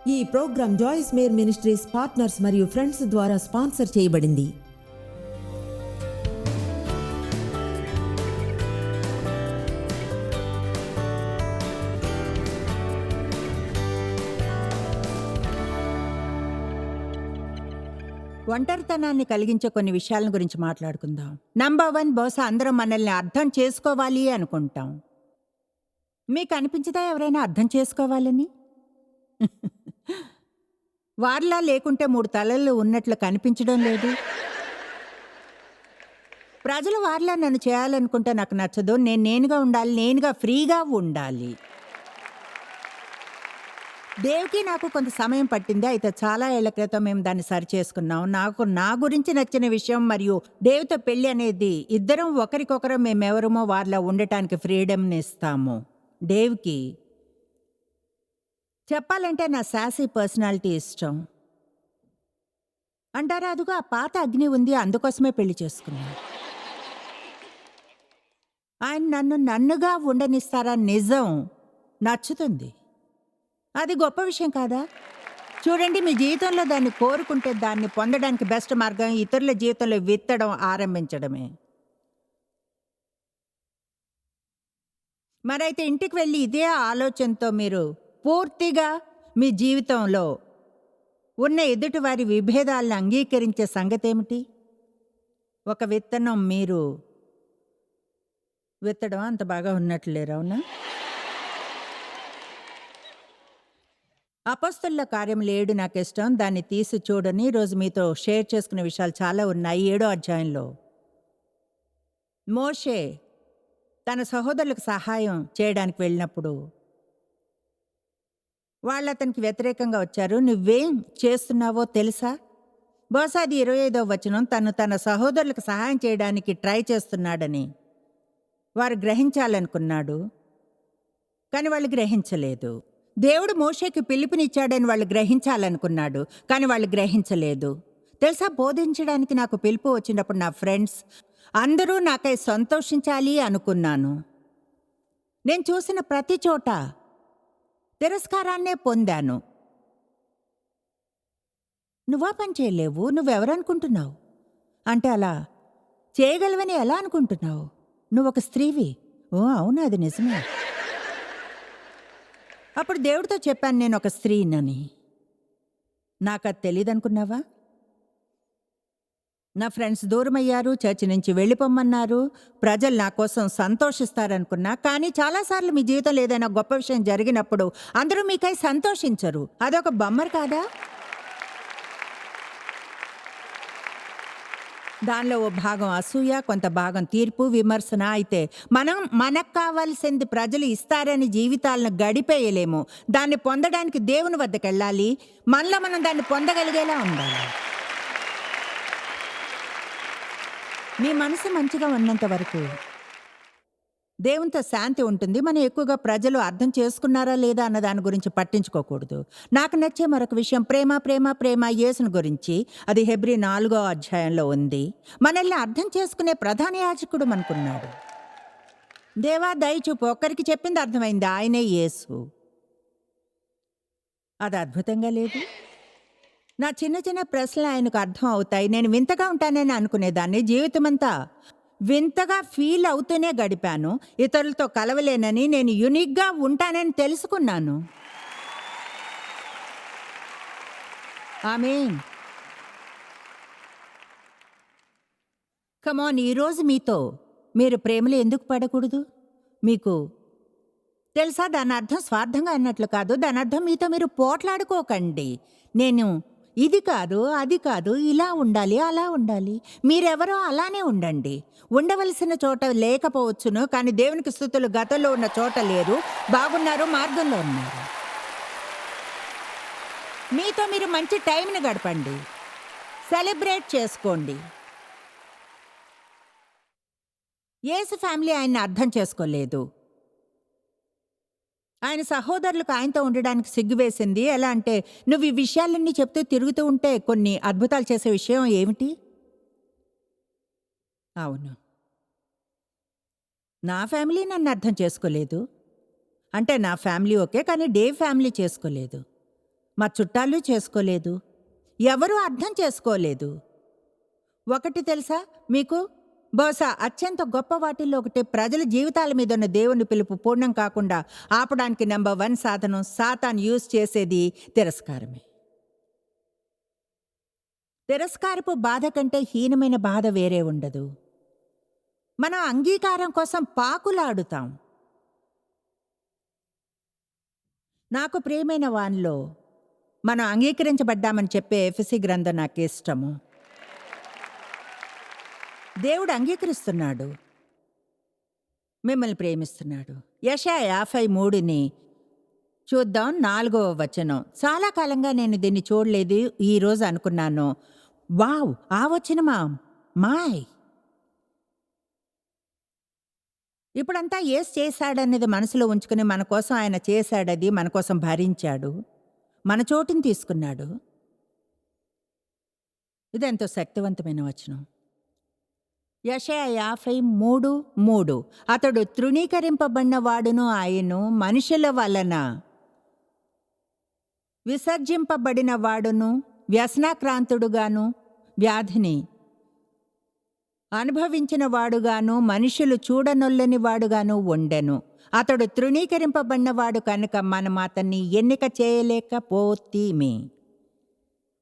ఈ programme Joyce Meyer ministries partners మరియు friends ద్వారా స్పాన్సర్ చేయబడింది. ఒంటరితనాన్ని కలిగించే కొన్ని విషయాల గురించి మాట్లాడుకుందాం. నంబర్ 1, బహుశా అందరం మనల్ని అర్థం చేసుకోవాలి అనుకుంటాం. మీకు అనిపించదా ఎవరైనా అర్థం చేసుకోవాలని? వారిలా లేకుంటే 3 తలలు ఉన్నట్లు కనిపించడం లేదు. ప్రజలు వారిలా నన్ను చేయాలనుకుంటే నాకు నచ్చదు. నేనుగా ఉండాలి, నేనుగా ఫ్రీగా ఉండాలి. దేవుకి నాకు కొంత సమయం పట్టింది. అయితే చాలా ఏళ్ల క్రితం మేము దాన్ని సరి చేసుకున్నాం. నాకు నా గురించి నచ్చిన విషయం మరియు దేవుతో పెళ్లి అనేది ఇద్దరం ఒకరికొకరు మేమెవరమో వారిలో ఉండటానికి ఫ్రీడమ్ని ఇస్తాము. డేవ్కి చెప్పాలంటే నా సాసీ పర్సనాలిటీ ఇష్టం అంటారా? అదుగో ఆ పాత అగ్ని ఉంది, అందుకోసమే పెళ్లి చేసుకున్నాను. ఆయన నన్నుగా ఉండనిస్తారా? నిజం నచ్చుతుంది. అది గొప్ప విషయం కాదా? చూడండి, మీ జీవితంలో దాన్ని కోరుకుంటే దాన్ని పొందడానికి బెస్ట్ మార్గం ఇతరుల జీవితంలో విత్తడం ఆరంభించడమే. మరైతే ఇంటికి వెళ్ళి ఇదే ఆలోచనతో మీరు పూర్తిగా మీ జీవితంలో ఉన్న ఎదుటివారి విభేదాలను అంగీకరించే సంగతి ఏమిటి? ఒక విత్తనం మీరు విత్తడం అంత బాగా ఉన్నట్లేరు, అవునా? అపొస్తలుల కార్యములు 7 నాకు ఇష్టం. దాన్ని తీసి చూడని. ఈరోజు మీతో షేర్ చేసుకునే విషయాలు చాలా ఉన్నాయి. 7వ అధ్యాయంలో మోషే తన సహోదరులకు సహాయం చేయడానికి వెళ్ళినప్పుడు వాళ్ళు అతనికి వ్యతిరేకంగా వచ్చారు. నువ్వేం చేస్తున్నావో తెలుసా? బహుశా అది 25వ వచనం. తన సహోదరులకు సహాయం చేయడానికి ట్రై చేస్తున్నాడని వారు గ్రహించాలనుకున్నాడు, కానీ వాళ్ళు గ్రహించలేదు. దేవుడు మోషేకి పిలుపునిచ్చాడని వాళ్ళు గ్రహించాలనుకున్నాడు, కానీ వాళ్ళు గ్రహించలేదు. తెలుసా, బోధించడానికి నాకు పిలుపు వచ్చినప్పుడు నా ఫ్రెండ్స్ అందరూ నాకై సంతోషించాలి అనుకున్నాను. నేను చూసిన ప్రతి చోట తిరస్కారాన్నే పొందాను. నువ్వా పని చేయలేవు, నువ్వెవరనుకుంటున్నావు అంటే అలా చేయగలవని ఎలా అనుకుంటున్నావు? నువ్వు ఒక స్త్రీవి. ఓ అవును, అది నిజమే. అప్పుడు దేవుడితో చెప్పాను, నేను ఒక స్త్రీనని. నాకు అది తెలియదనుకున్నావా? నా ఫ్రెండ్స్ దూరమయ్యారు, చర్చి నుంచి వెళ్ళిపోమ్మన్నారు, ప్రజలు నా కోసం సంతోషిస్తారనుకున్నా. కానీ చాలాసార్లు మీ జీవితంలో ఏదైనా గొప్ప విషయం జరిగినప్పుడు అందరూ మీకై సంతోషించరు. అదొక బమ్మర్ కాదా? దానిలో ఓ భాగం అసూయ, కొంత భాగం తీర్పు, విమర్శన. అయితే మనకు కావాల్సింది ప్రజలు ఇస్తారని జీవితాలను గడిపేయలేము. దాన్ని పొందడానికి దేవుని వద్దకు వెళ్ళాలి. మనలో మనం దాన్ని పొందగలిగేలా ఉండాలి. మీ మనసు మంచిగా ఉన్నంత వరకు దేవునితో శాంతి ఉంటుంది. మనం ఎక్కువగా ప్రజలు అర్థం చేసుకున్నారా లేదా అన్న దాని గురించి పట్టించుకోకూడదు. నాకు నచ్చే మరొక విషయం ప్రేమ ప్రేమ ప్రేమ యేసుని గురించి. అది హెబ్రీ 4వ అధ్యాయంలో ఉంది. మనల్ని అర్థం చేసుకునే ప్రధాన యాజకుడు మనకున్నాడు. దేవా దయచూపు, ఒక్కరికి చెప్పింది అర్థమైంది, ఆయనే యేసు. అది అద్భుతంగా లేదు? నా చిన్న చిన్న ప్రశ్నలు ఆయనకు అర్థం అవుతాయి. నేను వింతగా ఉంటానని అనుకునేదాన్ని. జీవితమంతా వింతగా ఫీల్ అవుతూనే గడిపాను. ఇతరులతో కలవలేనని, నేను యునిక్గా ఉంటానని తెలుసుకున్నాను. ఆమేన్. కమాన్, ఈరోజు మీతో మీరు ప్రేమలో ఎందుకు పడకూడదు? మీకు తెలుసా, దాని అర్థం స్వార్థంగా అన్నట్లు కాదు. దాని అర్థం మీతో మీరు పోట్లాడుకోకండి. నేను ఇది కాదు, అది కాదు, ఇలా ఉండాలి, అలా ఉండాలి. మీరెవరో అలానే ఉండండి. ఉండవలసిన చోట లేకపోవచ్చును, కానీ దేవునికి స్తుతులు, గతంలో ఉన్న చోట లేరు, బాగున్నారు, మార్గంలో ఉన్నారు. మీతో మీరు మంచి టైంని గడపండి, సెలబ్రేట్ చేసుకోండి. యేసు ఫ్యామిలీ ఆయన్ని అర్థం చేసుకోలేదు. ఆయన సహోదరులకు ఆయనతో ఉండడానికి సిగ్గువేసింది. ఎలా అంటే, నువ్వు ఈ విషయాలన్నీ చెప్తూ తిరుగుతూ ఉంటే కొన్ని అద్భుతాలు చేసే విషయం ఏమిటి? అవును, నా ఫ్యామిలీ నన్ను అర్థం చేసుకోలేదు. అంటే నా ఫ్యామిలీ ఓకే, కానీ డేవ్ ఫ్యామిలీ చేసుకోలేదు. మా చుట్టాలు చేసుకోలేదు, ఎవరూ అర్థం చేసుకోలేదు. ఒకటి తెలుసా మీకు, బహుశా అత్యంత గొప్ప వాటిల్లో ఒకటి, ప్రజల జీవితాల మీద ఉన్న దేవుని పిలుపు పూర్ణం కాకుండా ఆపడానికి నెంబర్ 1 సాధనం సాతాన్ యూజ్ చేసేది తిరస్కారమే. తిరస్కారపు బాధ కంటే హీనమైన బాధ వేరే ఉండదు. మనం అంగీకారం కోసం పాకులాడుతాం. నాకు ప్రియమైన వానిలో మనం అంగీకరించబడ్డామని చెప్పే ఎఫెసీ గ్రంథం నాకు ఇష్టము. దేవుడు అంగీకరిస్తున్నాడు, మిమ్మల్ని ప్రేమిస్తున్నాడు. యెషయా 53ని చూద్దాం, 4వ వచనం. చాలా కాలంగా నేను దీన్ని చూడలేదు, ఈరోజు అనుకున్నాను, వావ్, ఆ వచనమా, మాయ్. ఇప్పుడంతా యేసు చేశాడనేది మనసులో ఉంచుకుని మన కోసం ఆయన చేశాడది, మన కోసం భరించాడు, మన చోటుని తీసుకున్నాడు. ఇదెంతో శక్తివంతమైన వచనం. యెషయా 53:3 అతడు తృణీకరింపబడిన వాడును, ఆయను మనుషుల వలన విసర్జింపబడిన వాడును, వ్యసనాక్రాంతుడుగాను, వ్యాధిని అనుభవించిన వాడుగాను, మనుషులు చూడనొల్లని వాడుగాను ఉండెను. అతడు తృణీకరింపబడిన వాడు కనుక మనం అతన్ని ఎన్నిక చేయలేకపోతీమి.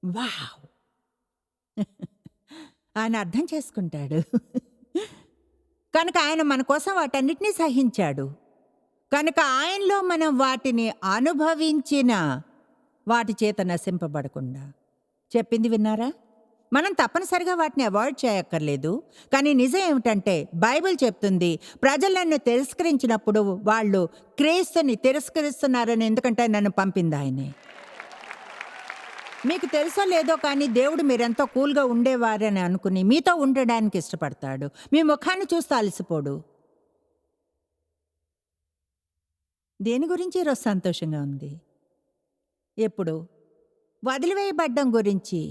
వావ్, ఆయన అర్థం చేసుకుంటాడు కనుక ఆయన మన కోసం వాటన్నిటినీ సహించాడు. కనుక ఆయనలో మనం వాటిని అనుభవించిన వాటి చేత నశింపబడకుండా. చెప్పింది విన్నారా? మనం తప్పనిసరిగా వాటిని అవాయిడ్ చేయక్కర్లేదు. కానీ నిజం ఏమిటంటే బైబిల్ చెప్తుంది, ప్రజలను తిరస్కరించినప్పుడు వాళ్ళు క్రీస్తుని తిరస్కరిస్తున్నారని, ఎందుకంటే నన్ను పంపింది ఆయనే. మీకు తెలుసో లేదో కానీ దేవుడు మీరెంతో కూల్గా ఉండేవారని అనుకుని మీతో ఉండడానికి ఇష్టపడతాడు. మీ ముఖాన్ని చూస్తూ అలసిపోడు. దేని గురించి ఈరోజు సంతోషంగా ఉంది? ఎప్పుడు వదిలివేయబడ్డం గురించి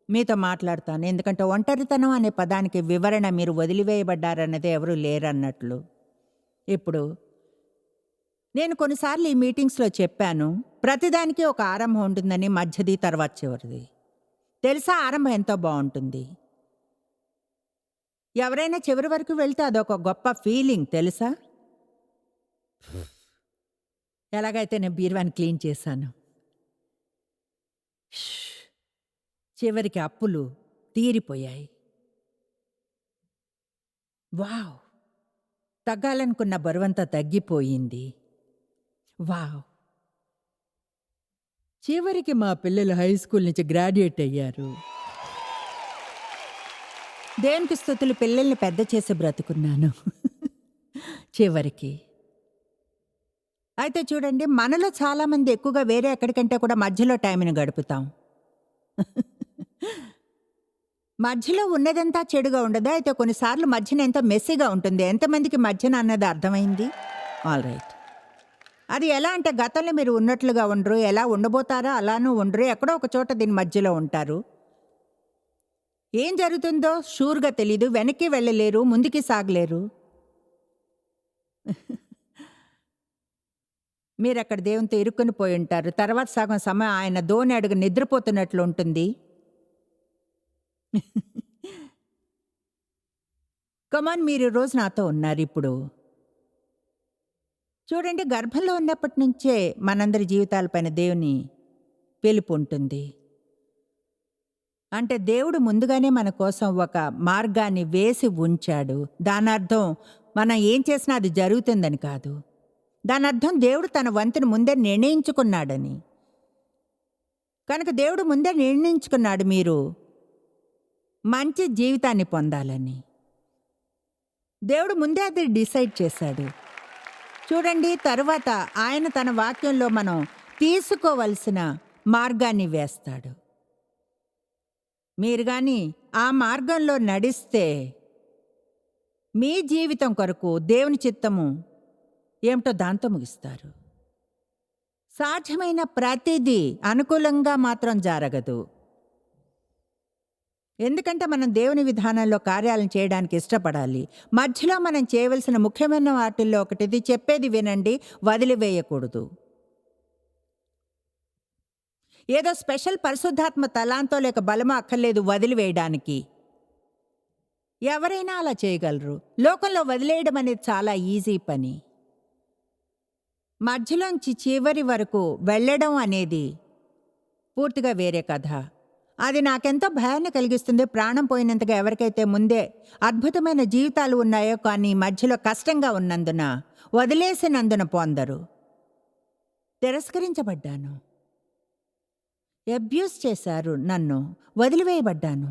మీతో మాట్లాడతాను. ఎందుకంటే ఒంటరితనం అనే పదానికి వివరణ మీరు వదిలివేయబడ్డారన్నదే ఎవరు లేరన్నట్లు. ఇప్పుడు నేను కొన్నిసార్లు ఈ మీటింగ్స్లో చెప్పాను, ప్రతిదానికి ఒక ఆరంభం ఉంటుందని, మధ్యది, తర్వాత చివరిది. తెలుసా, ఆరంభం ఎంతో బాగుంటుంది. ఎవరైనా చివరి వరకు వెళ్తే అదొక గొప్ప ఫీలింగ్ తెలుసా. ఎలాగైతే నేను బీరువాని క్లీన్ చేశాను, చివరికి అప్పులు తీరిపోయాయి. వావ్, తగ్గాలనుకున్న బరువంతా తగ్గిపోయింది. వావ్, చివరికి మా పిల్లలు హై స్కూల్ నుంచి గ్రాడ్యుయేట్ అయ్యారు. దేవునికి స్తుతులు, పిల్లల్ని పెద్ద చేసి బ్రతుకున్నాను చివరికి. అయితే చూడండి, మనలో చాలామంది ఎక్కువగా వేరే ఎక్కడికంటే కూడా మధ్యలో టైంని గడుపుతాం. మధ్యలో ఉన్నదంతా చెడుగా ఉండదు. అయితే కొన్నిసార్లు మధ్యన ఎంతో మెస్సీగా ఉంటుంది. ఎంతమందికి మధ్యన అన్నది అర్థమైంది? All right. అది ఎలా అంటే, గతంలో మీరు ఉన్నట్లుగా ఉండరు, ఎలా ఉండబోతారో అలానూ ఉండరు, ఎక్కడో ఒక చోట దీని మధ్యలో ఉంటారు. ఏం జరుగుతుందో షూర్గా తెలీదు, వెనక్కి వెళ్ళలేరు, ముందుకి సాగలేరు. మీరు అక్కడ దేవునితో ఇరుక్కుని పోయి ఉంటారు. తర్వాత సగం సమయం ఆయన దోణి అడుగు నిద్రపోతున్నట్లు ఉంటుంది. కమాన్, మీరు రోజు నాతో ఉన్నారు. ఇప్పుడు చూడండి, గర్భంలో ఉన్నప్పటి నుంచే మనందరి జీవితాలపైన దేవుని పిలుపు ఉంటుంది. అంటే దేవుడు ముందుగానే మన కోసం ఒక మార్గాన్ని వేసి ఉంచాడు. దాని అర్థం మనం ఏం చేసినా అది జరుగుతుందని కాదు. దాని అర్థం దేవుడు తన వంతును ముందే నిర్ణయించుకున్నాడని. కనుక దేవుడు ముందే నిర్ణయించుకున్నాడు మీరు మంచి జీవితాన్ని పొందాలని. దేవుడు ముందే అది డిసైడ్ చేశాడు. చూడండి, తరువాత ఆయన తన వాక్యంలో మనం తీసుకోవలసిన మార్గాన్ని వేస్తాడు. మీరు కానీ ఆ మార్గంలో నడిస్తే మీ జీవితం కొరకు దేవుని చిత్తము ఏమిటో దాంతో ముగిస్తారు. సాధ్యమైన ప్రతిదీ అనుకూలంగా మాత్రం జరగదు. ఎందుకంటే మనం దేవుని విధానంలో కార్యాలను చేయడానికి ఇష్టపడాలి. మధ్యలో మనం చేయవలసిన ముఖ్యమైన వాటిల్లో ఒకటిది, చెప్పేది వినండి, వదిలివేయకూడదు. ఏదో స్పెషల్ పరిశుద్ధాత్మ తలాంతో లేక బలమో అక్కర్లేదు వదిలివేయడానికి. ఎవరైనా అలా చేయగలరు. లోకంలో వదిలేయడం అనేది చాలా ఈజీ పని. మధ్యలోంచి చివరి వరకు వెళ్ళడం అనేది పూర్తిగా వేరే కథ. అది నాకెంతో భయాన్ని కలిగిస్తుంది. ప్రాణం పోయినంతగా ఎవరికైతే ముందే అద్భుతమైన జీవితాలు ఉన్నాయో కానీ మధ్యలో కష్టంగా ఉన్నందున, వదిలేసినందున పొందరు. తిరస్కరించబడ్డాను, అబ్యూస్ చేశారు, నన్ను వదిలివేయబడ్డాను.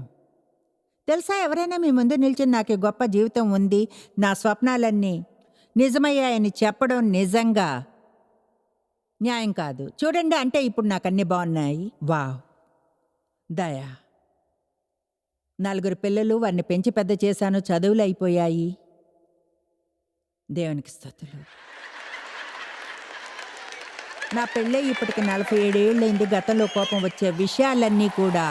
తెలుసా, ఎవరైనా మీ ముందు నిల్చుని నాకు ఈ గొప్ప జీవితం ఉంది, నా స్వప్నాలన్నీ నిజమయ్యాయని చెప్పడం నిజంగా న్యాయం కాదు. చూడండి, అంటే ఇప్పుడు నాకు అన్నీ బాగున్నాయి, వావ్, దయా, 4 పిల్లలు, వారిని పెంచి పెద్ద చేశాను, చదువులు అయిపోయాయి, దేవునికి స్తుతులు. నా పెళ్ళే ఇప్పటికి 47 ఏళ్ళైంది. గతంలో కోపం వచ్చే విషయాలన్నీ కూడా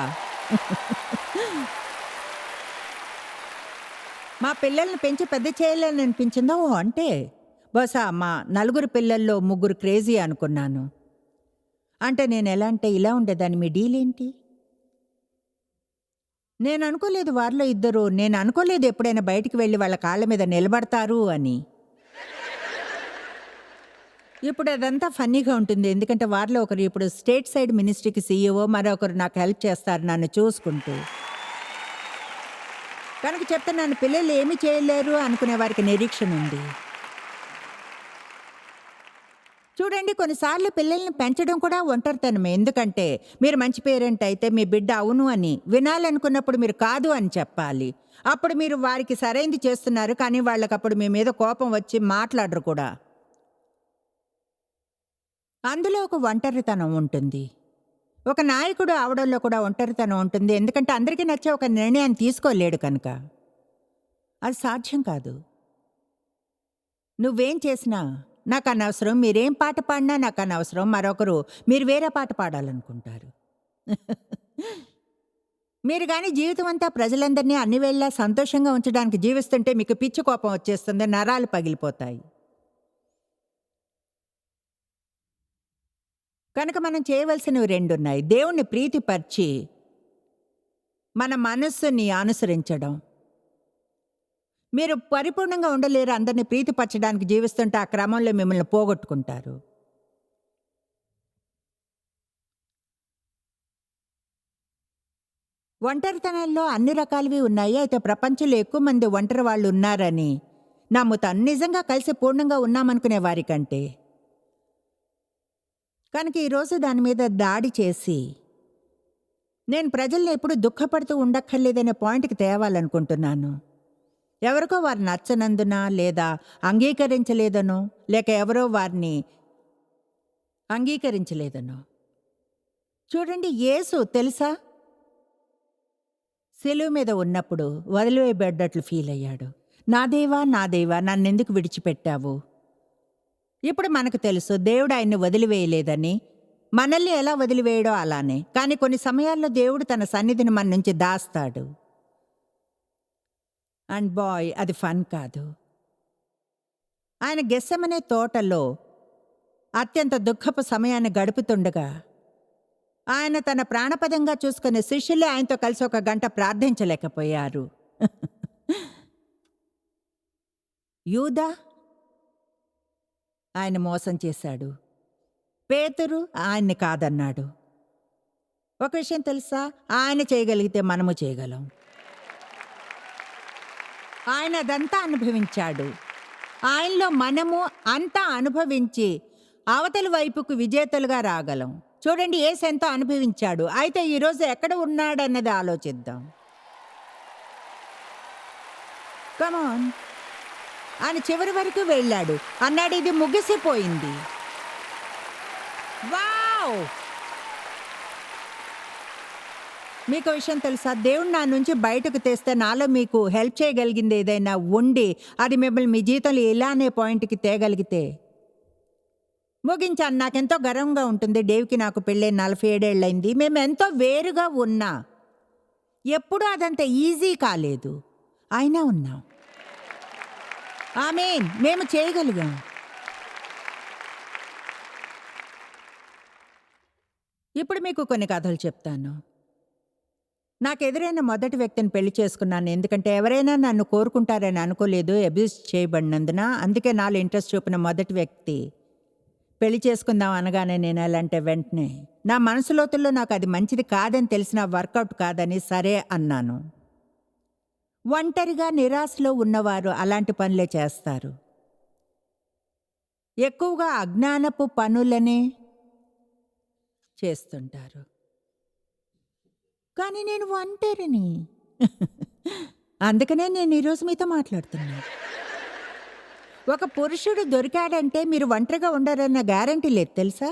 మా పిల్లల్ని పెంచి పెద్ద చేయాలని అనిపించిందో అంటే బహుశా మా 4 పిల్లల్లో 3 క్రేజీ అనుకున్నాను. అంటే నేను ఎలా అంటే ఇలా ఉండేదాన్ని. మీ డీల్ ఏంటి? నేను అనుకోలేదు వారిలో 2. నేను అనుకోలేదు ఎప్పుడైనా బయటికి వెళ్ళి వాళ్ళ కాళ్ళ మీద నిలబడతారు అని. ఇప్పుడు అదంతా ఫన్నీగా ఉంటుంది, ఎందుకంటే వారిలో ఒకరు ఇప్పుడు స్టేట్ సైడ్ మినిస్ట్రీకి CEO, మరొకరు నాకు హెల్ప్ చేస్తారు నన్ను చూసుకుంటూ. కనుక చెప్తున్నాను, పిల్లలు ఏమి చేయలేరు అనుకునే వారికి నిరీక్షణ ఉంది. చూడండి, కొన్నిసార్లు పిల్లల్ని పెంచడం కూడా ఒంటరితనమే. ఎందుకంటే మీరు మంచి పేరెంట్ అయితే మీ బిడ్డ అవును అని వినాలనుకున్నప్పుడు మీరు కాదు అని చెప్పాలి. అప్పుడు మీరు వారికి సరైంది చేస్తున్నారు, కానీ వాళ్ళకి అప్పుడు మీ మీద కోపం వచ్చి మాట్లాడరు కూడా. అందులో ఒక ఒంటరితనం ఉంటుంది. ఒక నాయకుడు అవడంలో కూడా ఒంటరితనం ఉంటుంది, ఎందుకంటే అందరికీ నచ్చే ఒక నిర్ణయాన్ని తీసుకోలేడు కనుక. అది సాధ్యం కాదు. నువ్వేం చేసినా నాకు అనవసరం, మీరేం పాట పాడినా నాకు అనవసరం. మరొకరు మీరు వేరే పాట పాడాలనుకుంటారు. మీరు కానీ జీవితం అంతా ప్రజలందరినీ అన్ని వేళలా సంతోషంగా ఉంచడానికి జీవిస్తుంటే మీకు పిచ్చి కోపం వచ్చేస్తుంది, నరాలు పగిలిపోతాయి. కనుక మనం చేయవలసినవి 2 ఉన్నాయి. దేవుణ్ణి ప్రీతిపరిచి మన మనస్సుని అనుసరించడం. మీరు పరిపూర్ణంగా ఉండలేరు, అందరినీ ప్రీతిపరచడానికి జీవిస్తుంటే ఆ క్రమంలో మిమ్మల్ని పోగొట్టుకుంటారు. ఒంటరితనంలో అన్ని రకాలవి ఉన్నాయి. అయితే ప్రపంచంలో ఎక్కువ మంది ఒంటరి వాళ్ళు ఉన్నారని నమ్ముతాను, నిజంగా కలిసి పూర్ణంగా ఉన్నామనుకునే వారికంటే. కనుక ఈరోజు దాని మీద దాడి చేసి నేను ప్రజల్ని ఎప్పుడు దుఃఖపడుతూ ఉండక్కర్లేదనే పాయింట్కి తేవాలనుకుంటున్నాను. ఎవరికో వారు నచ్చనందున, లేదా అంగీకరించలేదనో, లేక ఎవరో వారిని అంగీకరించలేదనో. చూడండి, యేసు తెలుసా, సిలువ మీద ఉన్నప్పుడు వదిలివేయబడ్డట్లు ఫీల్ అయ్యాడు. నా దేవా, నా దేవా, నన్నెందుకు విడిచిపెట్టావు? ఇప్పుడు మనకు తెలుసు దేవుడు ఆయన్ని వదిలివేయలేదని. మనల్ని ఎలా వదిలివేయడో అలానే. కానీ కొన్ని సమయాల్లో దేవుడు తన సన్నిధిని మన నుంచి దాస్తాడు. అండ్ బాయ్, అది ఫన్ కాదు. ఆయన గెస్సెమనే తోటలో అత్యంత దుఃఖపు సమయాన్ని గడుపుతుండగా ఆయన తన ప్రాణపదంగా చూసుకునే శిష్యులే ఆయనతో కలిసి 1 గంట ప్రార్థించలేకపోయారు. యూదా ఆయన మోసం చేశాడు. పేతురు ఆయన్ని కాదన్నాడు. ఒక విషయం తెలుసా, ఆయన చేయగలిగితే మనము చేయగలం. ఆయన అదంతా అనుభవించాడు. ఆయనలో మనము అంతా అనుభవించి అవతలి వైపుకు విజేతలుగా రాగలం. చూడండి, యేసు ఎంతో అనుభవించాడు. అయితే ఈరోజు ఎక్కడ ఉన్నాడన్నది ఆలోచిద్దాం. కమాన్, ఆయన చివరి వరకు వెళ్ళాడు. అన్నాడు, ఇది ముగిసిపోయింది. వావ్! మీకు విషయం తెలుసా, దేవుడు నా నుంచి బయటకు తెస్తే నాలో మీకు హెల్ప్ చేయగలిగింది ఏదైనా ఉండి అది మిమ్మల్ని మీ జీవితంలో ఇలా అనే పాయింట్కి తేగలిగితే ముగించాను. నాకెంతో గర్వంగా ఉంటుంది. డేవ్కి నాకు పెళ్ళై 47 ఏళ్ళైంది. మేము ఎంతో వేరుగా ఉన్నా, ఎప్పుడూ అదంత ఈజీ కాలేదు, అయినా ఉన్నాం. ఆమేన్. మేము చేయగలిగాం. ఇప్పుడు మీకు కొన్ని కథలు చెప్తాను. నాకు ఎదురైన మొదటి వ్యక్తిని పెళ్లి చేసుకున్నాను. ఎందుకంటే ఎవరైనా నన్ను కోరుకుంటారని అనుకోలేదు, అబ్యూస్ చేయబడినందున. అందుకే నాలో ఇంట్రెస్ట్ చూపిన మొదటి వ్యక్తి పెళ్లి చేసుకుందాం అనగానే నేను ఎలా అంటే వెంటనే నా మనసు లోతుల్లో నాకు అది మంచిది కాదని తెలిసిన వర్కౌట్ కాదని సరే అన్నాను. ఒంటరిగా నిరాశలో ఉన్నవారు అలాంటి పనులే చేస్తారు. ఎక్కువగా అజ్ఞానపు పనులనే చేస్తుంటారు. కానీ నేను ఒంటరిని. అందుకనే నేను ఈరోజు మీతో మాట్లాడుతున్నాను. ఒక పురుషుడు దొరికాడంటే మీరు ఒంటరిగా ఉండరన్న గ్యారంటీ లేదు తెలుసా?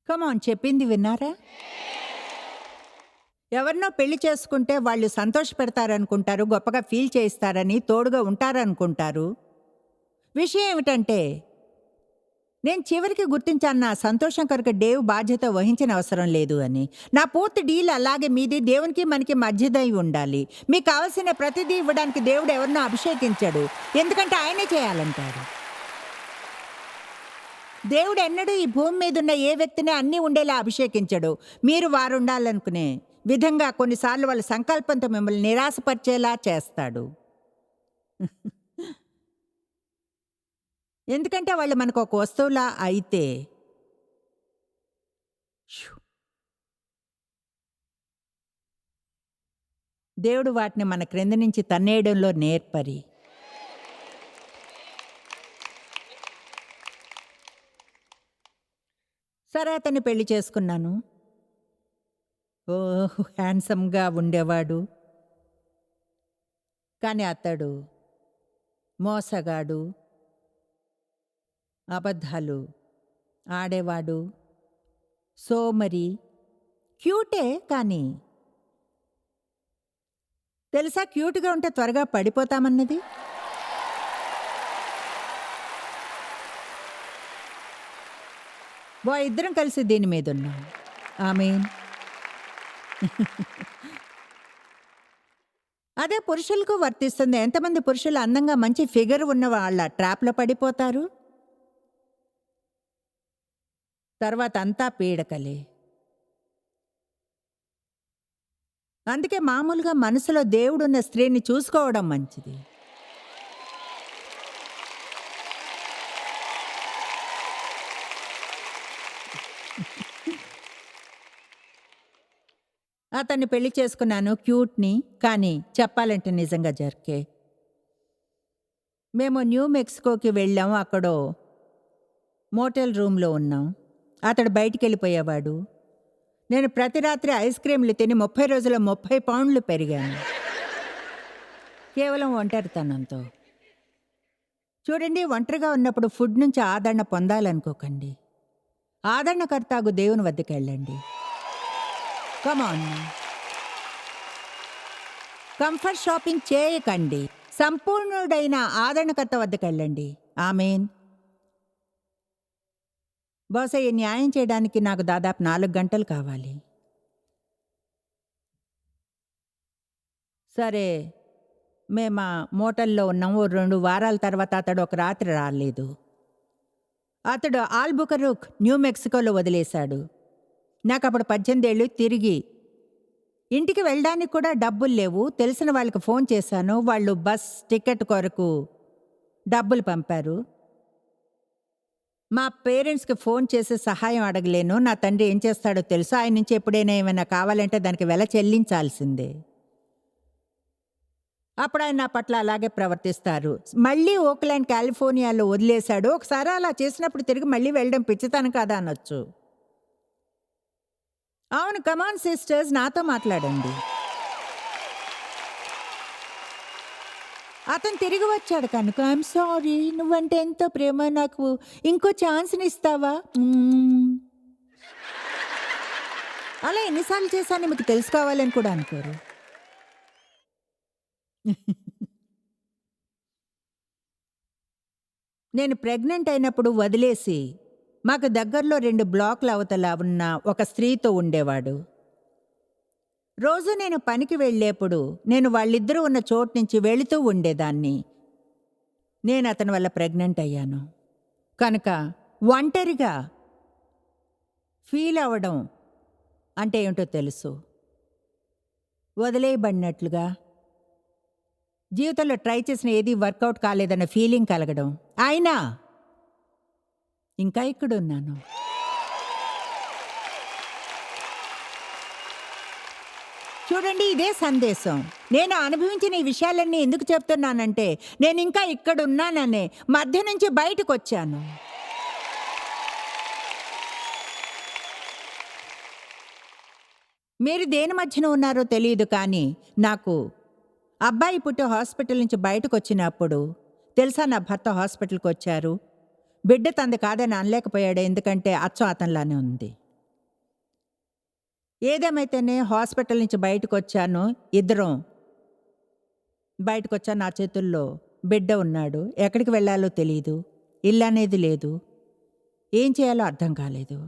కమాన్, చెప్పింది విన్నారా? ఎవరినో పెళ్లి చేసుకుంటే వాళ్ళు సంతోషపెడతారనుకుంటారు, గొప్పగా ఫీల్ చేయిస్తారని, తోడుగా ఉంటారనుకుంటారు. విషయం ఏమిటంటే నేను చివరికి గుర్తించాను, నా సంతోషం కొరకు డేవ్ బాధ్యత వహించిన అవసరం లేదు అని. నా పూర్తి డీల్ అలాగే మీది దేవునికి మనకి మధ్యదై ఉండాలి. మీకు కావలసిన ప్రతిదీ ఇవ్వడానికి దేవుడు ఎవరినో అభిషేకించాడు, ఎందుకంటే ఆయనే చేయాలంటాడు. దేవుడు ఎన్నడూ ఈ భూమి మీద ఉన్న ఏ వ్యక్తిని అన్నీ ఉండేలా అభిషేకించడు. మీరు వారు ఉండాలనుకునే విధంగా కొన్నిసార్లు వాళ్ళ సంకల్పంతో మిమ్మల్ని నిరాశపరిచేలా చేస్తాడు. ఎందుకంటే వాళ్ళు మనకు ఒక వస్తువులా అయితే దేవుడు వాటిని మన క్రింద నుంచి తన్నేయడంలో నేర్పరి. సరే, అతన్ని పెళ్లి చేసుకున్నాను. హ్యాండ్సమ్గా ఉండేవాడు. కానీ అతడు మోసగాడు, అబద్ధాలు ఆడేవాడు, సోమరి. క్యూటే, కానీ తెలుసా క్యూట్గా ఉంటే త్వరగా పడిపోతామన్నది? ఇద్దరం కలిసి దీని మీద ఉన్నాం. ఆమేన్. అదే పురుషులకు వర్తిస్తుంది. ఎంతమంది పురుషులు అందంగా మంచి ఫిగర్ ఉన్న వాళ్ళ ట్రాప్లో పడిపోతారు? తర్వాత అంతా పీడకలే. అందుకే మామూలుగా మనసులో దేవుడున్న స్త్రీని చూసుకోవడం మంచిది. అతన్ని పెళ్లి చేసుకున్నాను, క్యూట్ని. కానీ చెప్పాలంటే నిజంగా జర్కే. మేము న్యూ మెక్సికోకి వెళ్ళాము. అక్కడో మోటెల్ రూమ్లో ఉన్నాం. అతడు బయటికి వెళ్ళిపోయేవాడు. నేను ప్రతి రాత్రి ఐస్ క్రీంలు తిని 30 రోజుల్లో 30 పౌండ్లు పెరిగాను, కేవలం ఒంటరితనంతో. చూడండి, ఒంటరిగా ఉన్నప్పుడు ఫుడ్ నుంచి ఆదరణ పొందాలనుకోకండి. ఆదరణకర్తాగు దేవుని వద్దకు వెళ్ళండి. కమాన్, కంఫర్ట్ షాపింగ్ చేయకండి. సంపూర్ణుడైన ఆదరణకర్త వద్దకు వెళ్ళండి. ఆమేన్. బహుశా ఈ న్యాయం చేయడానికి నాకు దాదాపు 4 గంటలు కావాలి. సరే, మేము మోటల్లో ఉన్నాము. 2 వారాల తర్వాత అతడు ఒక రాత్రి రాలేదు. అతడు ఆల్బుకర్క్, న్యూ మెక్సికోలో వదిలేశాడు. నాకు అప్పుడు 18 ఏళ్ళు. తిరిగి ఇంటికి వెళ్ళడానికి కూడా డబ్బులు లేవు. తెలిసిన వాళ్ళకి ఫోన్ చేశాను. వాళ్ళు బస్ టికెట్ కొరకు డబ్బులు పంపారు. మా పేరెంట్స్కి ఫోన్ చేసి సహాయం అడగలేను. నా తండ్రి ఏం చేస్తాడో తెలుసు. ఆయన నుంచి ఎప్పుడైనా ఏమైనా కావాలంటే దానికి వెల చెల్లించాల్సిందే. అప్పుడు ఆయన నా పట్ల అలాగే ప్రవర్తిస్తారు. మళ్ళీ ఓక్లాండ్, కాలిఫోర్నియాలో వదిలేశాడు. ఒకసారి అలా చేసినప్పుడు తిరిగి మళ్ళీ వెళ్ళడం పిచ్చితనం కాదా అనొచ్చు. అవును, కమాన్ సిస్టర్స్, నాతో మాట్లాడండి. అతను తిరిగి వచ్చాడు కనుక ఐఎమ్ సారీ, నువ్వంటే ఎంతో ప్రేమ, నాకు ఇంకో ఛాన్స్ని ఇస్తావా? అలా ఎన్నిసార్లు చేశాను మీకు తెలుసుకోవాలని కూడా అనుకోరు. నేను ప్రెగ్నెంట్ అయినప్పుడు వదిలేసి మాకు దగ్గరలో 2 బ్లాక్ల అవతల ఉన్న ఒక స్త్రీతో ఉండేవాడు. రోజు నేను పనికి వెళ్ళేప్పుడు నేను వాళ్ళిద్దరూ ఉన్న చోటు నుంచి వెళుతూ ఉండేదాన్ని. నేను అతని వల్ల ప్రెగ్నెంట్ అయ్యాను. కనుక ఒంటరిగా ఫీల్ అవ్వడం అంటే ఏమిటో తెలుసు. వదిలేయబడినట్లుగా, జీవితంలో ట్రై చేసిన ఏది వర్కౌట్ కాలేదన్న ఫీలింగ్ కలగడం. అయినా ఇంకా ఇక్కడున్నాను. చూడండి, ఇదే సందేశం. నేను అనుభవించిన ఈ విషయాలన్నీ ఎందుకు చెప్తున్నానంటే, నేను ఇంకా ఇక్కడున్నాననే మధ్య నుంచి బయటకు వచ్చాను. మీరు దేని మధ్యన ఉన్నారో తెలియదు, కానీ నాకు అబ్బాయి పుట్టి హాస్పిటల్ నుంచి బయటకు వచ్చినప్పుడు తెలుసా, నా భర్త హాస్పిటల్కి వచ్చారు. బిడ్డ తంది కాదని అనలేకపోయాడు, ఎందుకంటే అచ్చం అతనిలానే ఉంది. ఏదేమైతేనే హాస్పిటల్ నుంచి బయటకు వచ్చాను. ఇద్దరం బయటకు వచ్చాను. నా చేతుల్లో బిడ్డ ఉన్నాడు. ఎక్కడికి వెళ్ళాలో తెలియదు. ఇల్లు అనేది లేదు. ఏం చేయాలో అర్థం కాలేదు.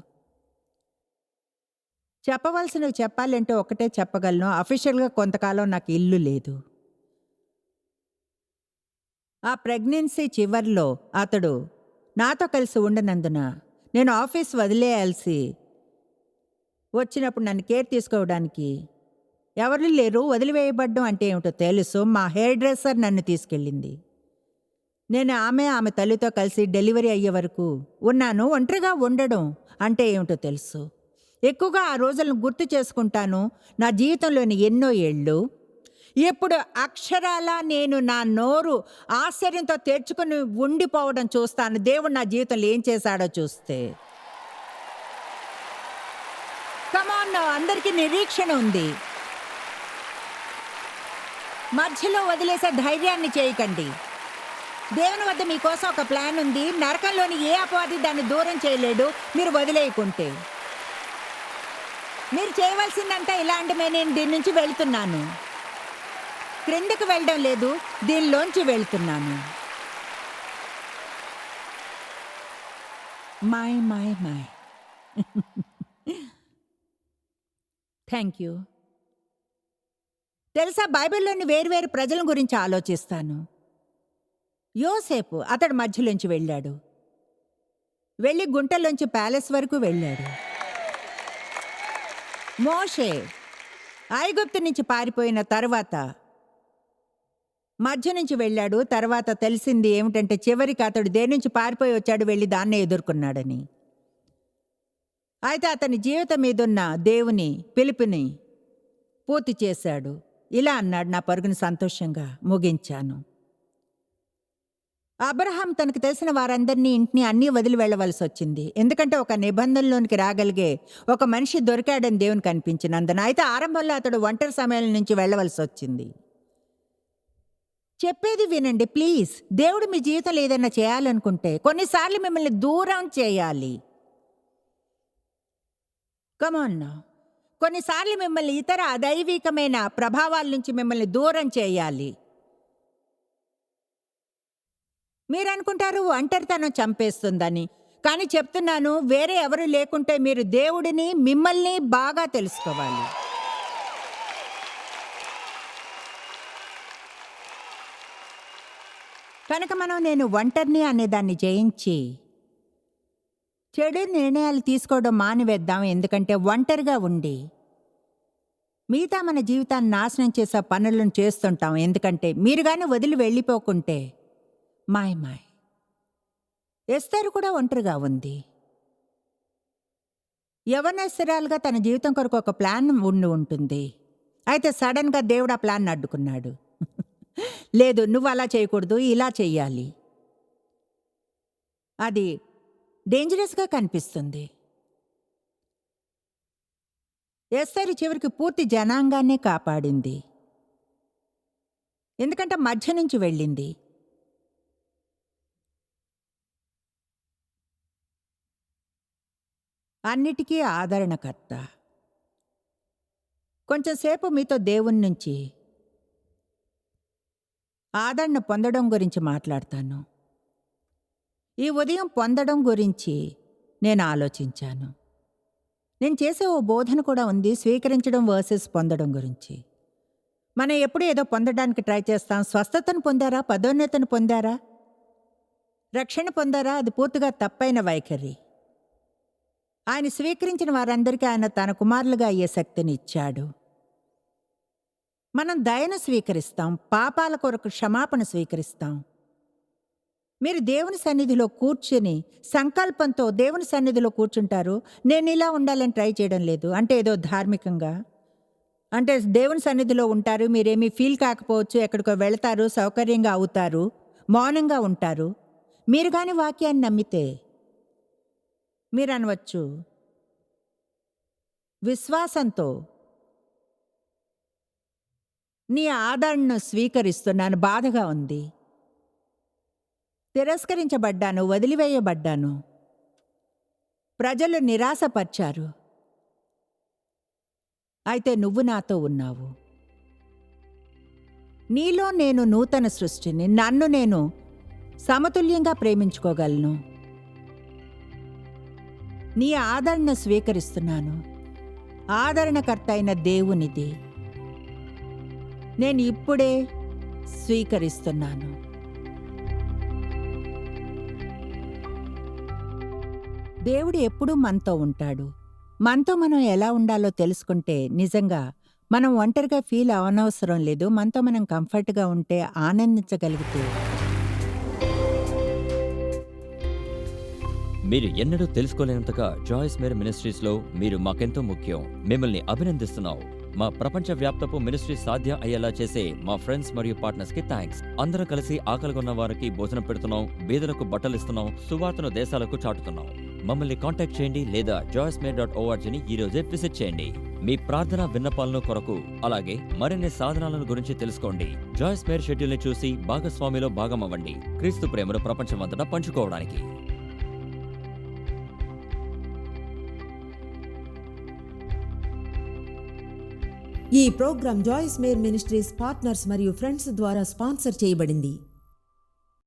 చెప్పవలసినవి చెప్పాలంటే ఒకటే చెప్పగలను, అఫీషియల్గా కొంతకాలం నాకు ఇల్లు లేదు. ఆ ప్రెగ్నెన్సీ చివర్లో అతడు నాతో కలిసి ఉండనందున నేను ఆఫీస్ వదిలేయాల్సి వచ్చినప్పుడు నన్ను కేర్ తీసుకోవడానికి ఎవరు లేరు. వదిలివేయబడ్డం అంటే ఏమిటో తెలుసు. మా హెయిర్ డ్రెస్సర్ నన్ను తీసుకెళ్ళింది. నేను ఆమె తల్లితో కలిసి డెలివరీ అయ్యే వరకు ఉన్నాను. ఒంటరిగా ఉండడం అంటే ఏమిటో తెలుసు. ఎక్కువగా ఆ రోజులను గుర్తు చేసుకుంటాను. నా జీవితంలోని ఎన్నో ఏళ్ళు. ఇప్పుడు అక్షరాలా నేను నా నోరు ఆశ్చర్యంతో తెరుచుకుని ఉండిపోవడం చూస్తాను. దేవుడు నా జీవితంలో ఏం చేశాడో చూస్తే. కమాన్, అందరికీ నిరీక్షణ ఉంది. మధ్యలో వదిలేసే ధైర్యాన్ని చేయకండి. దేవుని వద్ద మీకోసం ఒక ప్లాన్ ఉంది. నరకంలోని ఏ అపవాది దాన్ని దూరం చేయలేడు మీరు వదిలేయకుంటే. మీరు చేయవలసిందంటే ఇలాంటి నేను దీని నుంచి వెళ్తున్నాను. క్రిందకు వెళ్ళడం లేదు, దీనిలోంచి వెళ్తున్నాను. My my my thank you. తెలుసా, బైబిల్లోని వేరువేరు ప్రజల గురించి ఆలోచిస్తాను. యోసేపు అతడు మధ్యలోంచి వెళ్ళాడు. వెళ్ళి గుంటలోంచి ప్యాలెస్ వరకు వెళ్ళాడు. మోషే ఐగుప్తు నుంచి పారిపోయిన తర్వాత మధ్య నుంచి వెళ్ళాడు. తర్వాత తెలిసింది ఏమిటంటే, చివరికి అతడు దేని నుంచి పారిపోయి వచ్చాడు, వెళ్ళి దాన్నే ఎదుర్కొన్నాడని. అయితే అతని జీవితం మీదున్న దేవుని పిలుపుని పూర్తి చేశాడు. ఇలా అన్నాడు, నా పరుగుని సంతోషంగా ముగించాను. అబ్రహాం తనకు తెలిసిన వారందరినీ, ఇంటిని అన్నీ వదిలి వెళ్ళవలసి వచ్చింది. ఎందుకంటే ఒక నిబంధనలోనికి రాగలిగే ఒక మనిషి దొరికాడని దేవునికి అనిపించినందున. అయితే ఆరంభంలో అతడు ఒంటరి సమయాల నుంచి వెళ్ళవలసి వచ్చింది. చెప్పేది వినండి ప్లీజ్. దేవుడు మీ జీవితంలో ఏదైనా చేయాలనుకుంటే కొన్నిసార్లు మిమ్మల్ని దూరం చేయాలి. కమాన్, కొన్నిసార్లు మిమ్మల్ని ఇతర అదైవికమైన ప్రభావాల నుంచి మిమ్మల్ని దూరం చేయాలి. మీరు అనుకుంటారు ఒంటరితనం చంపేస్తుందని, కానీ చెప్తున్నాను, వేరే ఎవరు లేకుంటే మీరు దేవుడిని, మిమ్మల్ని బాగా తెలుసుకోవాలి. కనుక మనం నేను ఒంటరిని అనేదాన్ని జయించి చెడు నిర్ణయాలు తీసుకోవడం మానివేద్దాం. ఎందుకంటే ఒంటరిగా ఉండి మిగతా మన జీవితాన్ని నాశనం చేసే పనులను చేస్తుంటాం. ఎందుకంటే మీరు కానీ వదిలి వెళ్ళిపోకుంటే మాయ్ మాయ్. ఎస్తేరు కూడా ఒంటరిగా ఉంది. యవనస్తురాలుగా తన జీవితం కొరకు ఒక ప్లాన్ ఉండి ఉంటుంది. అయితే సడన్గా దేవుడు ఆ ప్లాన్ అడ్డుకున్నాడు. లేదు, నువ్వు అలా చేయకూడదు, ఇలా చెయ్యాలి. అది డేంజరస్గా కనిపిస్తుంది. ఎస్తేరు చివరికి పూర్తి జనాంగాన్నే కాపాడింది. ఎందుకంటే మధ్య నుంచి వెళ్ళింది. అన్నిటికీ ఆదరణకర్త. కొంచెంసేపు మీతో దేవుని నుంచి ఆదరణ పొందడం గురించి మాట్లాడతాను. ఈ ఉదయం పొందడం గురించి నేను ఆలోచించాను. నేను చేసే ఓ బోధన కూడా ఉంది, స్వీకరించడం వర్సెస్ పొందడం గురించి. మనం ఎప్పుడు ఏదో పొందడానికి ట్రై చేస్తాం. స్వస్థతను పొందారా? పదోన్నతను పొందారా? రక్షణ పొందారా? అది పూర్తిగా తప్పైన వైఖరి. ఆయన స్వీకరించిన వారందరికీ ఆయన తన కుమారులుగా అయ్యే శక్తిని ఇచ్చాడు. మనం దయను స్వీకరిస్తాం, పాపాల కొరకు క్షమాపణ స్వీకరిస్తాం. మీరు దేవుని సన్నిధిలో కూర్చుని సంకల్పంతో దేవుని సన్నిధిలో కూర్చుంటారు. నేను ఇలా ఉండాలని ట్రై చేయడం లేదు అంటే ఏదో ధార్మికంగా, అంటే దేవుని సన్నిధిలో ఉంటారు, మీరేమీ ఫీల్ కాకపోవచ్చు, ఎక్కడికో వెళతారు, సౌకర్యంగా అవుతారు, మౌనంగా ఉంటారు. మీరు కాని వాక్యాన్ని నమ్మితే మీరు అనవచ్చు, విశ్వాసంతో నీ ఆదరణను స్వీకరిస్తున్నాను, బాధగా ఉంది, తిరస్కరించబడ్డాను, వదిలివేయబడ్డాను, ప్రజలు నిరాశపరిచారు, అయితే నువ్వు నాతో ఉన్నావు. నీలో నేను నూతన సృష్టిని, నన్ను నేను సమతుల్యంగా ప్రేమించుకోగలను. నీ ఆదరణ స్వీకరిస్తున్నాను. ఆదరణకర్త అయిన దేవునిది నేను ఇప్పుడే స్వీకరిస్తున్నాను. దేవుడు ఎప్పుడూ మనతో ఉంటాడు. మనతో మనం ఎలా ఉండాలో తెలుసుకుంటే నిజంగా మనం ఒంటరిగా ఫీల్ అవనవసరం లేదు. మనతో మనం కంఫర్ట్గా ఉంటే, ఆనందించగలిగితే. మీరు ఎన్నడూ తెలుసుకోలేనంతగా జాయిస్ మేర్ మినిస్ట్రీస్లో మీరు మాకెంతో ముఖ్యం. మిమ్మల్ని అభినందిస్తున్నాం. మా ప్రపంచవ్యాప్తపు మినిస్ట్రీ సాధ్యం అయ్యేలా చేసే మా ఫ్రెండ్స్ మరియు పార్ట్నర్స్ కి థ్యాంక్స్. అందరం కలిసి ఆకలిగొన్న వారికి భోజనం పెడుతున్నాం, బీదలకు బట్టలు ఇస్తున్నాం, సువార్తను దేశాలకు చాటుతున్నాం. మమ్మల్ని కాంటాక్ట్ చేయండి లేదా joycemeer.orgని ఈ రోజే విజిట్ చేయండి. మీ ప్రార్థన విన్నపాలను కొరకు అలాగే మరిన్ని సాధనాలను గురించి తెలుసుకోండి. జాయిస్ మేర్ షెడ్యూల్ని చూసి భాగస్వామిలో భాగమవ్వండి, క్రీస్తు ప్రేమను ప్రపంచమంతటా పంచుకోవడానికి. ఈ programme Joyce Meyer ministries partners మరియు ఫ్రెండ్స్ ద్వారా స్పాన్సర్ చేయబడింది.